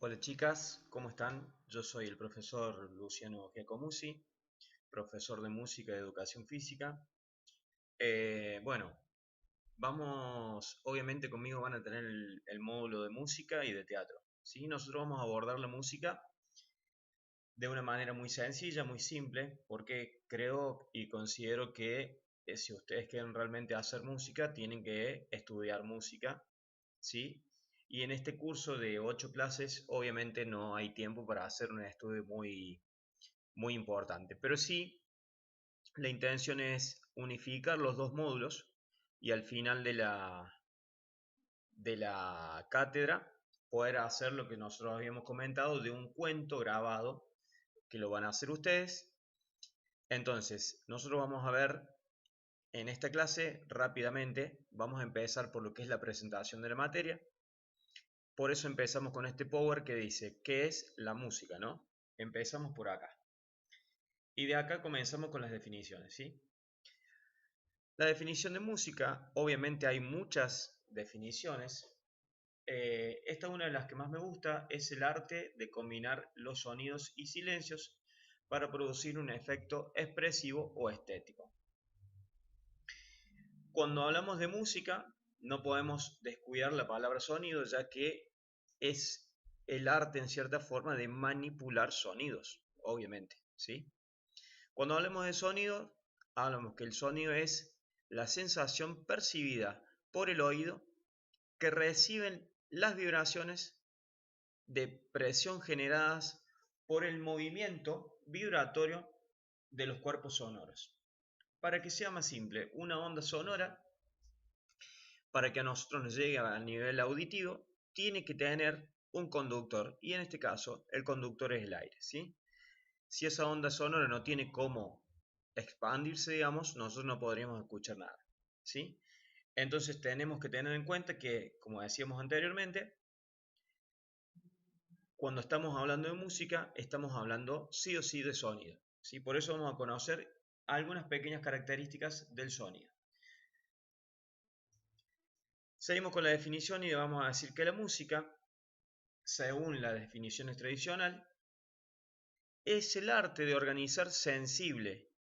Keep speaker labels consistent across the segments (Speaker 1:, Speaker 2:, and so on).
Speaker 1: Hola chicas, ¿cómo están? Yo soy el profesor Luciano Giacomusi, profesor de música y educación física. Bueno, obviamente conmigo van a tener el módulo de música y de teatro. ¿Sí? Nosotros vamos a abordar la música de una manera muy sencilla, muy simple, porque creo y considero que si ustedes quieren realmente hacer música, tienen que estudiar música, ¿sí? Y en este curso de 8 clases, obviamente no hay tiempo para hacer un estudio muy importante, pero sí la intención es unificar los dos módulos y al final de la cátedra poder hacer lo que nosotros habíamos comentado de un cuento grabado que lo van a hacer ustedes. Entonces, nosotros vamos a ver en esta clase rápidamente, vamos a empezar por lo que es la presentación de la materia. Por eso empezamos con este power que dice, ¿qué es la música? ¿No? Empezamos por acá. Y de acá comenzamos con las definiciones, ¿sí? La definición de música, obviamente hay muchas definiciones. Esta es una de las que más me gusta, es el arte de combinar los sonidos y silencios para producir un efecto expresivo o estético. Cuando hablamos de música, no podemos descuidar la palabra sonido, ya que es el arte en cierta forma de manipular sonidos, obviamente, ¿sí? Cuando hablamos de sonido, hablamos que el sonido es la sensación percibida por el oído que reciben las vibraciones de presión generadas por el movimiento vibratorio de los cuerpos sonoros. Para que sea más simple, una onda sonora, para que a nosotros nos llegue a nivel auditivo, tiene que tener un conductor, y en este caso el conductor es el aire, ¿sí? Si esa onda sonora no tiene cómo expandirse, digamos, nosotros no podríamos escuchar nada, ¿sí? Entonces tenemos que tener en cuenta que, como decíamos anteriormente, cuando estamos hablando de música, estamos hablando sí o sí de sonido, ¿sí? Por eso vamos a conocer algunas pequeñas características del sonido. Seguimos con la definición y vamos a decir que la música, según la definición tradicional, es el arte de organizar sensible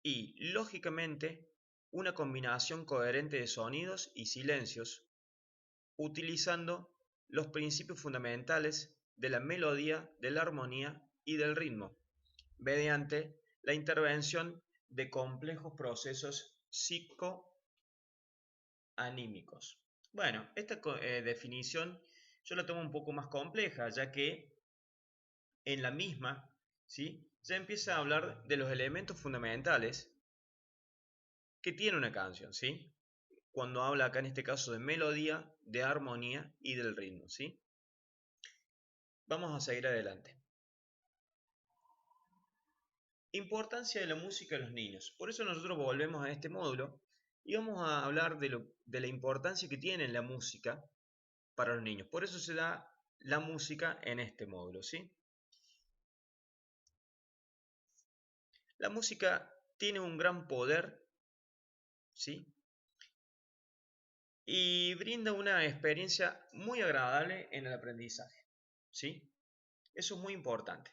Speaker 1: y, lógicamente, una combinación coherente de sonidos y silencios, utilizando los principios fundamentales de la melodía, de la armonía y del ritmo, mediante la intervención de complejos procesos psicoanímicos. Bueno, esta definición yo la tomo un poco más compleja, ya que en la misma, ¿sí?, ya empieza a hablar de los elementos fundamentales que tiene una canción, ¿sí? Cuando habla acá en este caso de melodía, de armonía y del ritmo, ¿sí? Vamos a seguir adelante. Importancia de la música en los niños. Por eso nosotros volvemos a este módulo y vamos a hablar de la importancia que tiene la música para los niños. Por eso se da la música en este módulo, ¿sí? La música tiene un gran poder, ¿sí?, y brinda una experiencia muy agradable en el aprendizaje, ¿sí? Eso es muy importante.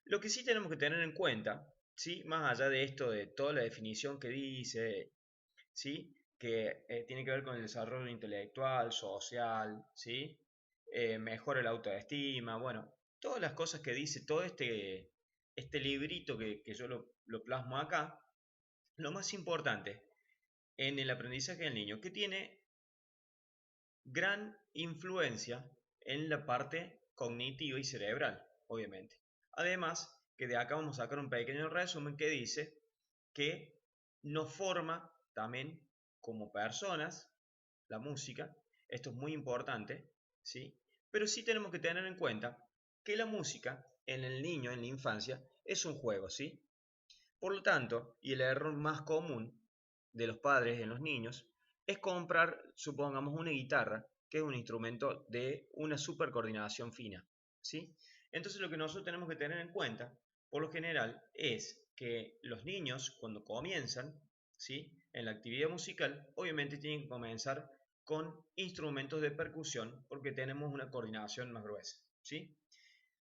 Speaker 1: Lo que sí tenemos que tener en cuenta, ¿sí?, más allá de esto, de toda la definición que dice, ¿sí?, que tiene que ver con el desarrollo intelectual, social, ¿sí?, mejora la autoestima, bueno, todas las cosas que dice todo este librito que yo lo plasmo acá, lo más importante en el aprendizaje del niño, que tiene gran influencia en la parte cognitiva y cerebral, obviamente. Además, que de acá vamos a sacar un pequeño resumen que dice que nos forma también como personas, la música, esto es muy importante, ¿sí? Pero sí tenemos que tener en cuenta que la música en el niño, en la infancia, es un juego, ¿sí? Por lo tanto, y el error más común de los padres en los niños es comprar, supongamos, una guitarra, que es un instrumento de una super coordinación fina, ¿sí? Entonces lo que nosotros tenemos que tener en cuenta, por lo general, es que los niños cuando comienzan, ¿sí?, en la actividad musical, obviamente tienen que comenzar con instrumentos de percusión porque tenemos una coordinación más gruesa, ¿sí?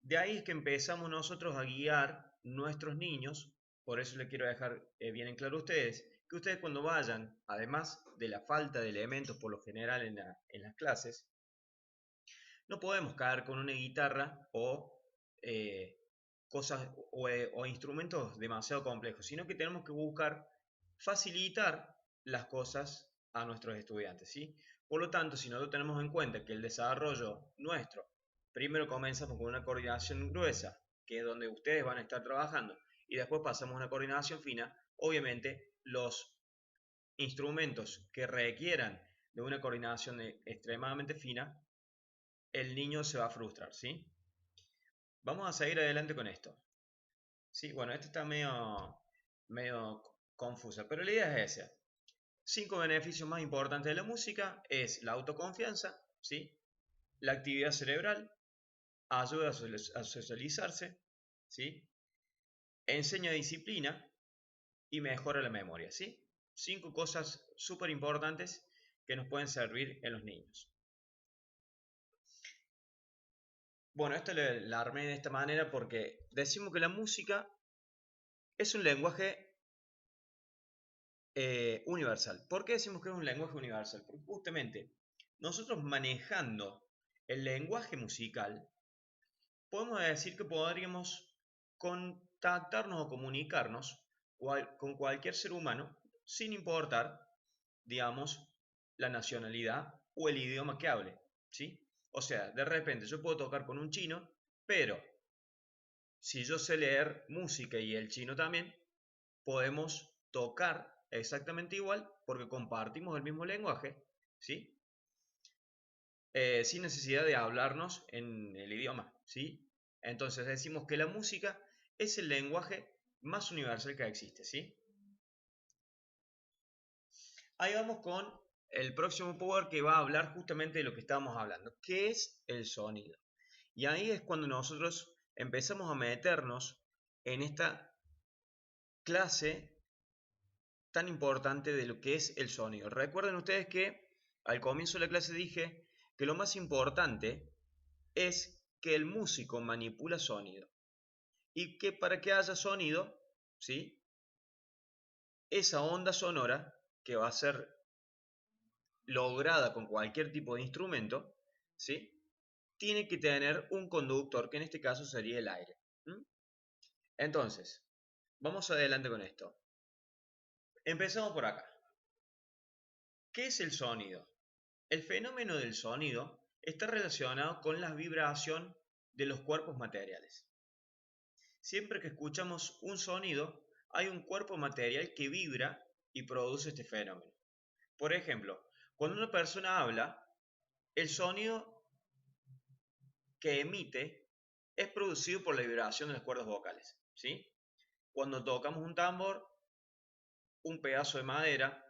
Speaker 1: De ahí es que empezamos nosotros a guiar nuestros niños, por eso les quiero dejar bien en claro a ustedes, que ustedes cuando vayan, además de la falta de elementos por lo general en las clases, no podemos caer con una guitarra o cosas o instrumentos demasiado complejos, sino que tenemos que buscar facilitar las cosas a nuestros estudiantes, ¿sí? Por lo tanto, si nosotros tenemos en cuenta que el desarrollo nuestro primero comenzamos con una coordinación gruesa, que es donde ustedes van a estar trabajando, y después pasamos a una coordinación fina, obviamente los instrumentos que requieran de una coordinación extremadamente fina, el niño se va a frustrar, ¿sí? Vamos a seguir adelante con esto. Sí, bueno, esto está medio confusa, pero la idea es esa. 5 beneficios más importantes de la música es la autoconfianza, ¿sí? La actividad cerebral, ayuda a socializarse, ¿sí? Enseña disciplina y mejora la memoria, ¿sí? 5 cosas súper importantes que nos pueden servir en los niños. Bueno, esto la armé de esta manera porque decimos que la música es un lenguaje universal. ¿Por qué decimos que es un lenguaje universal? Porque justamente nosotros manejando el lenguaje musical, podemos decir que podríamos contactarnos o comunicarnos con cualquier ser humano sin importar, digamos, la nacionalidad o el idioma que hable, ¿sí? O sea, de repente yo puedo tocar con un chino, pero si yo sé leer música y el chino también, podemos tocar exactamente igual porque compartimos el mismo lenguaje, ¿sí? Sin necesidad de hablarnos en el idioma, ¿sí? Entonces decimos que la música es el lenguaje más universal que existe, ¿sí? Ahí vamos con el próximo power que va a hablar justamente de lo que estábamos hablando, que es el sonido. Y ahí es cuando nosotros empezamos a meternos en esta clase tan importante de lo que es el sonido. Recuerden ustedes que al comienzo de la clase dije que lo más importante es que el músico manipula sonido y que para que haya sonido, ¿sí? Esa onda sonora que va a ser lograda con cualquier tipo de instrumento, ¿sí? Tiene que tener un conductor, que en este caso sería el aire. ¿Mm? Entonces, vamos adelante con esto. Empezamos por acá. ¿Qué es el sonido? El fenómeno del sonido está relacionado con la vibración de los cuerpos materiales. Siempre que escuchamos un sonido, hay un cuerpo material que vibra y produce este fenómeno. Por ejemplo, cuando una persona habla, el sonido que emite es producido por la vibración de las cuerdas vocales, ¿sí? Cuando tocamos un tambor, un pedazo de madera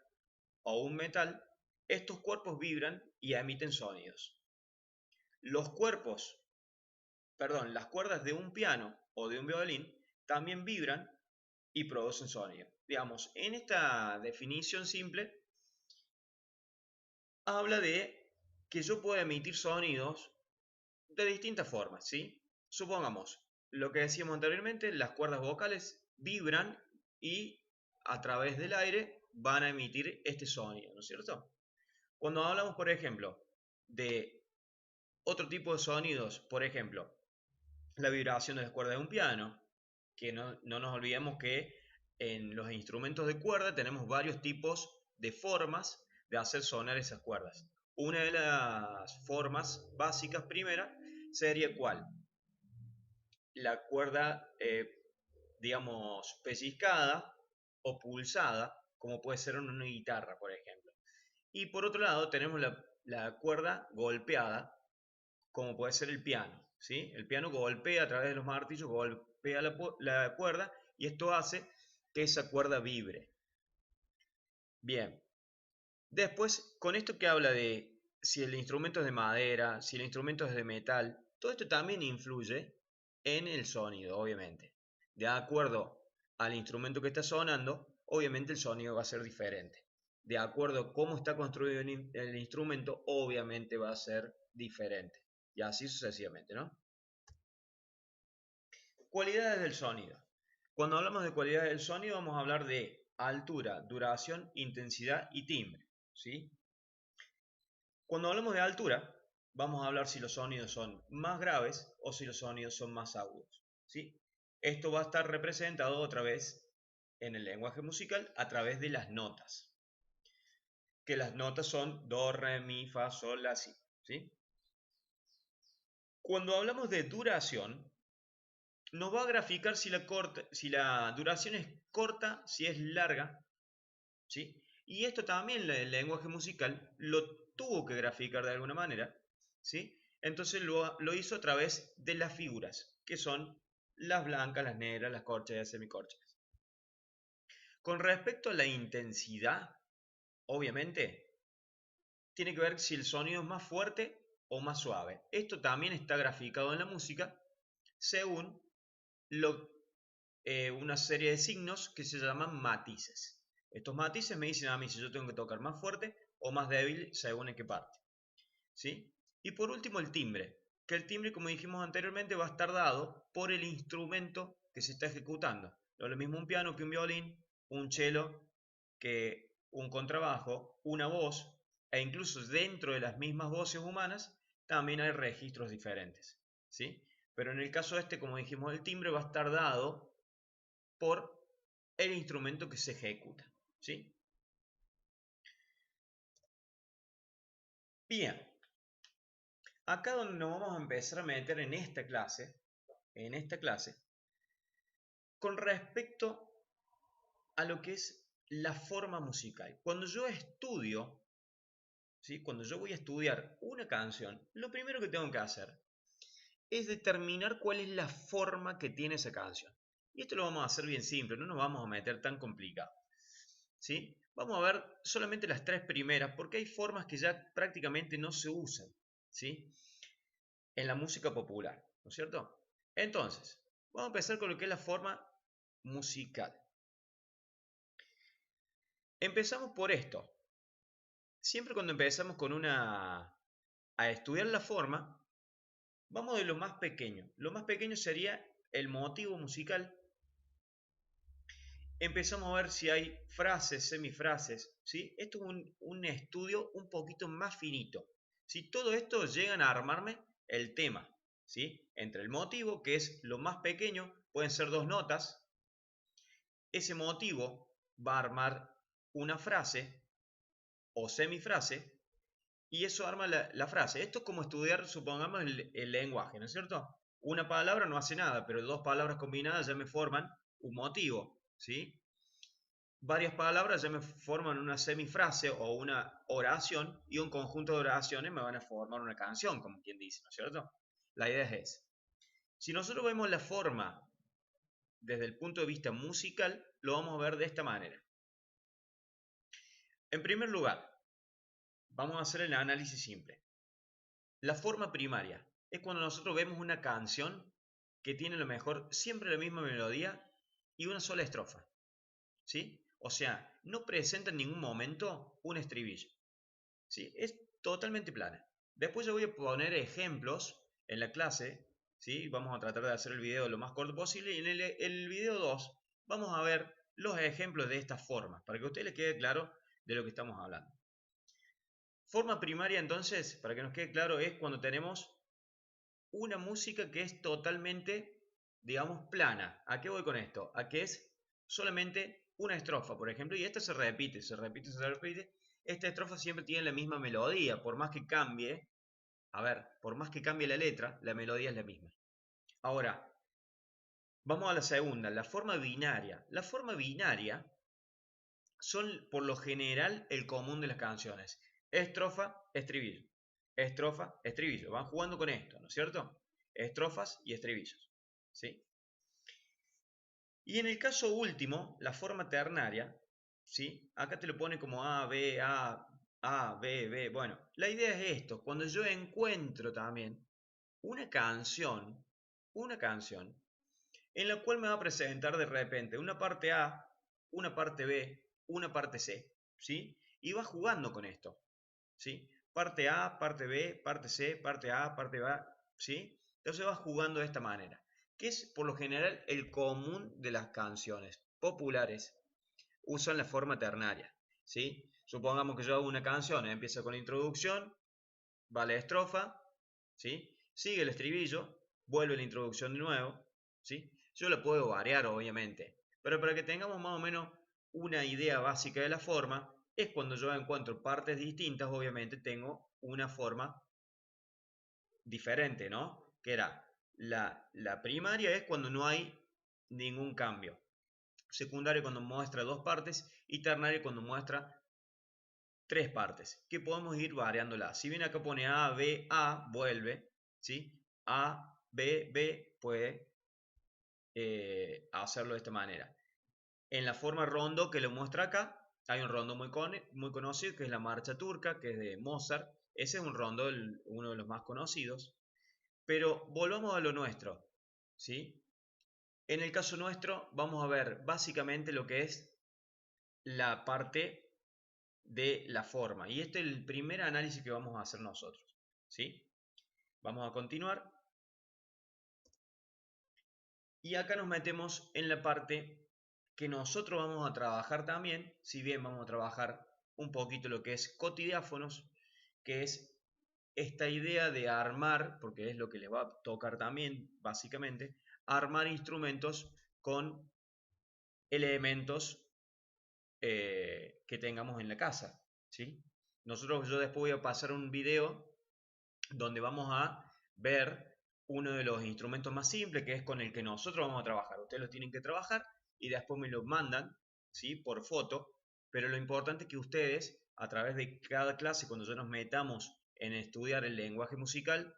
Speaker 1: o un metal, estos cuerpos vibran y emiten sonidos. Los cuerpos, perdón, las cuerdas de un piano o de un violín también vibran y producen sonido. Digamos, en esta definición simple, habla de que yo puedo emitir sonidos de distintas formas, ¿sí? Supongamos, lo que decíamos anteriormente, las cuerdas vocales vibran y a través del aire van a emitir este sonido, ¿no es cierto? Cuando hablamos, por ejemplo, de otro tipo de sonidos, por ejemplo, la vibración de las cuerdas de un piano, que no nos olvidemos que en los instrumentos de cuerda tenemos varios tipos de formas de hacer sonar esas cuerdas. Una de las formas básicas primera sería ¿cuál? La cuerda, digamos, pellizcada o pulsada, como puede ser en una guitarra, por ejemplo. Y por otro lado tenemos la cuerda golpeada, como puede ser el piano, ¿sí? El piano golpea a través de los martillos, golpea la cuerda y esto hace que esa cuerda vibre. Bien, después, con esto que habla de si el instrumento es de madera, si el instrumento es de metal, todo esto también influye en el sonido, obviamente. De acuerdo al instrumento que está sonando, obviamente el sonido va a ser diferente. De acuerdo a cómo está construido el instrumento, obviamente va a ser diferente. Y así sucesivamente, ¿no? Cualidades del sonido. Cuando hablamos de cualidades del sonido vamos a hablar de altura, duración, intensidad y timbre, ¿sí? Cuando hablamos de altura, vamos a hablar si los sonidos son más graves o si los sonidos son más agudos, ¿sí? Esto va a estar representado otra vez en el lenguaje musical a través de las notas, que las notas son do, re, mi, fa, sol, la, si, ¿sí? Cuando hablamos de duración, nos va a graficar si la duración es corta, si es larga, ¿sí? Y esto también el lenguaje musical lo tuvo que graficar de alguna manera, ¿sí? Entonces lo hizo a través de las figuras, que son las blancas, las negras, las corchas y las semicorchas. Con respecto a la intensidad, obviamente, tiene que ver si el sonido es más fuerte o más suave. Esto también está graficado en la música según una serie de signos que se llaman matices. Estos matices me dicen a mí si yo tengo que tocar más fuerte o más débil según en qué parte, ¿sí? Y por último el timbre, que el timbre, como dijimos anteriormente, va a estar dado por el instrumento que se está ejecutando. No es lo mismo un piano que un violín, un cello que un contrabajo, una voz, e incluso dentro de las mismas voces humanas también hay registros diferentes, ¿sí? Pero en el caso este, como dijimos, el timbre va a estar dado por el instrumento que se ejecuta, ¿sí? Bien, acá donde nos vamos a empezar a meter en esta clase, con respecto a lo que es la forma musical. Cuando yo estudio, ¿sí? Cuando yo voy a estudiar una canción, lo primero que tengo que hacer es determinar cuál es la forma que tiene esa canción. Y esto lo vamos a hacer bien simple, no nos vamos a meter tan complicado, ¿sí? Vamos a ver solamente las tres primeras, porque hay formas que ya prácticamente no se usan, ¿sí? En la música popular, ¿no es cierto? Entonces, vamos a empezar con lo que es la forma musical. Empezamos por esto. Siempre cuando empezamos a estudiar la forma, vamos de lo más pequeño. Lo más pequeño sería el motivo musical. Empezamos a ver si hay frases, semifrases, ¿sí? Esto es un estudio un poquito más finito. Si todo esto llegan a armarme el tema, ¿sí? Entre el motivo, que es lo más pequeño, pueden ser dos notas. Ese motivo va a armar una frase o semifrase y eso arma la frase. Esto es como estudiar, supongamos, el lenguaje, ¿no es cierto? Una palabra no hace nada, pero dos palabras combinadas ya me forman un motivo, ¿sí? Varias palabras ya me forman una semifrase o una oración y un conjunto de oraciones me van a formar una canción, como quien dice, ¿no es cierto? La idea es esa. Si nosotros vemos la forma desde el punto de vista musical, lo vamos a ver de esta manera. En primer lugar, vamos a hacer el análisis simple. La forma primaria es cuando nosotros vemos una canción que tiene a lo mejor siempre la misma melodía y una sola estrofa, ¿sí? O sea, no presenta en ningún momento un estribillo, ¿sí? Es totalmente plana. Después yo voy a poner ejemplos en la clase, ¿sí? Vamos a tratar de hacer el video lo más corto posible y en el video 2 vamos a ver los ejemplos de estas formas para que a ustedes les quede claro de lo que estamos hablando. Forma primaria entonces, para que nos quede claro, es cuando tenemos una música que es totalmente, digamos, plana. ¿A qué voy con esto? A que es solamente una estrofa, por ejemplo, y esta se repite, se repite, se repite. Esta estrofa siempre tiene la misma melodía, por más que cambie, a ver, por más que cambie la letra, la melodía es la misma. Ahora, vamos a la segunda, la forma binaria. La forma binaria son por lo general el común de las canciones. Estrofa, estribillo. Estrofa, estribillo. Van jugando con esto, ¿no es cierto? Estrofas y estribillos, ¿sí? Y en el caso último, la forma ternaria, ¿sí? Acá te lo pone como A, B, A, B, B. Bueno, la idea es esto. Cuando yo encuentro también una canción en la cual me va a presentar de repente una parte A, una parte B, una parte C, ¿sí? Y va jugando con esto, ¿sí? Parte A, parte B, parte C, parte A, parte B, ¿sí? Entonces va jugando de esta manera. que es por lo general el común de las canciones populares, usan la forma ternaria, ¿sí? Supongamos que yo hago una canción, empieza con la introducción, va la estrofa, ¿sí? Sigue el estribillo, vuelve la introducción de nuevo, ¿sí? Yo la puedo variar, obviamente, pero para que tengamos más o menos una idea básica de la forma, es cuando yo encuentro partes distintas, obviamente tengo una forma diferente, ¿no? Que era la primaria es cuando no hay ningún cambio, secundaria cuando muestra dos partes y ternaria cuando muestra tres partes, que podemos ir variándola. Si bien acá pone A, B, A, vuelve, ¿sí? A, B, B, puede hacerlo de esta manera. En la forma rondo que lo muestra acá, hay un rondo muy conocido que es la marcha turca, que es de Mozart. Ese es un rondo, uno de los más conocidos. Pero volvamos a lo nuestro, ¿sí? En el caso nuestro vamos a ver básicamente lo que es la parte de la forma. Y este es el primer análisis que vamos a hacer nosotros, ¿sí? Vamos a continuar. Y acá nos metemos en la parte que nosotros vamos a trabajar también, si bien vamos a trabajar un poquito lo que es cotidiáfonos, que es esta idea de armar, porque es lo que les va a tocar también, básicamente, armar instrumentos con elementos que tengamos en la casa, ¿sí? Yo después voy a pasar un video donde vamos a ver uno de los instrumentos más simples, que es con el que nosotros vamos a trabajar. Ustedes lo tienen que trabajar y después me lo mandan, ¿sí? Por foto, pero lo importante es que ustedes, a través de cada clase, cuando ya nos metamos en estudiar el lenguaje musical,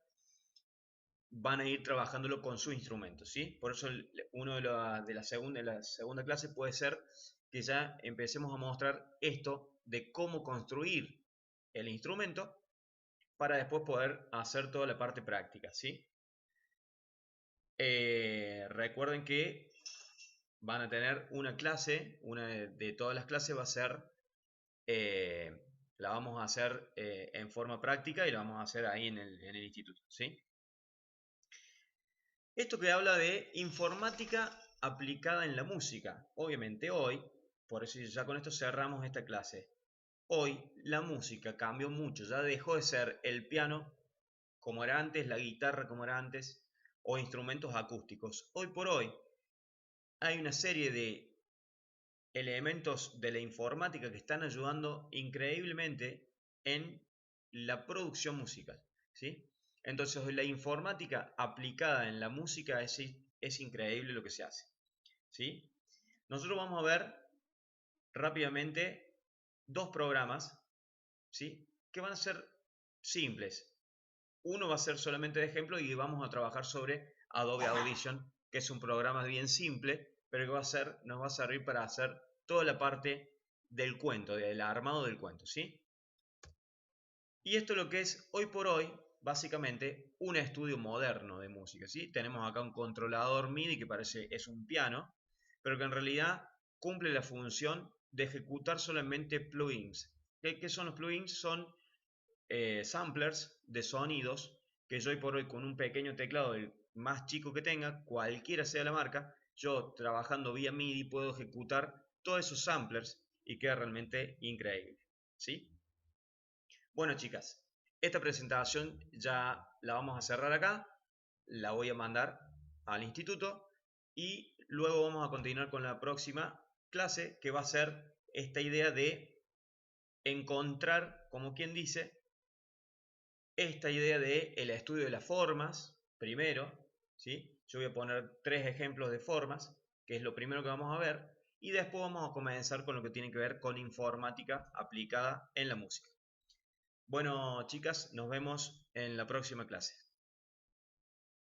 Speaker 1: van a ir trabajándolo con su instrumento, ¿sí? Por eso uno de la segunda clase puede ser que ya empecemos a mostrar esto de cómo construir el instrumento para después poder hacer toda la parte práctica, ¿sí? Recuerden que van a tener una clase, una de todas las clases va a ser, la vamos a hacer en forma práctica y la vamos a hacer ahí en el instituto, ¿sí? Esto que habla de informática aplicada en la música. Obviamente hoy, por eso ya con esto cerramos esta clase. Hoy la música cambió mucho, ya dejó de ser el piano como era antes, la guitarra como era antes, o instrumentos acústicos. Hoy por hoy hay una serie de elementos de la informática que están ayudando increíblemente en la producción musical, ¿sí? Entonces la informática aplicada en la música es increíble lo que se hace, ¿sí? Nosotros vamos a ver rápidamente dos programas, ¿sí? Que van a ser simples. Uno va a ser solamente de ejemplo y vamos a trabajar sobre Adobe Audition, que es un programa bien simple, pero que nos va a servir para hacer toda la parte del cuento, del armado del cuento, ¿sí? Y esto es lo que es hoy por hoy, básicamente, un estudio moderno de música, ¿sí? Tenemos acá un controlador MIDI que parece es un piano, pero que en realidad cumple la función de ejecutar solamente plugins. ¿Qué son los plugins? Son samplers de sonidos que yo hoy por hoy con un pequeño teclado, el más chico que tenga, cualquiera sea la marca, yo trabajando vía MIDI puedo ejecutar todos esos samplers y queda realmente increíble, ¿sí? Bueno, chicas, esta presentación ya la vamos a cerrar acá, la voy a mandar al instituto y luego vamos a continuar con la próxima clase que va a ser esta idea de encontrar, como quien dice, esta idea de el estudio de las formas, primero, ¿sí? Yo voy a poner tres ejemplos de formas, que es lo primero que vamos a ver, y después vamos a comenzar con lo que tiene que ver con informática aplicada en la música. Bueno, chicas, nos vemos en la próxima clase.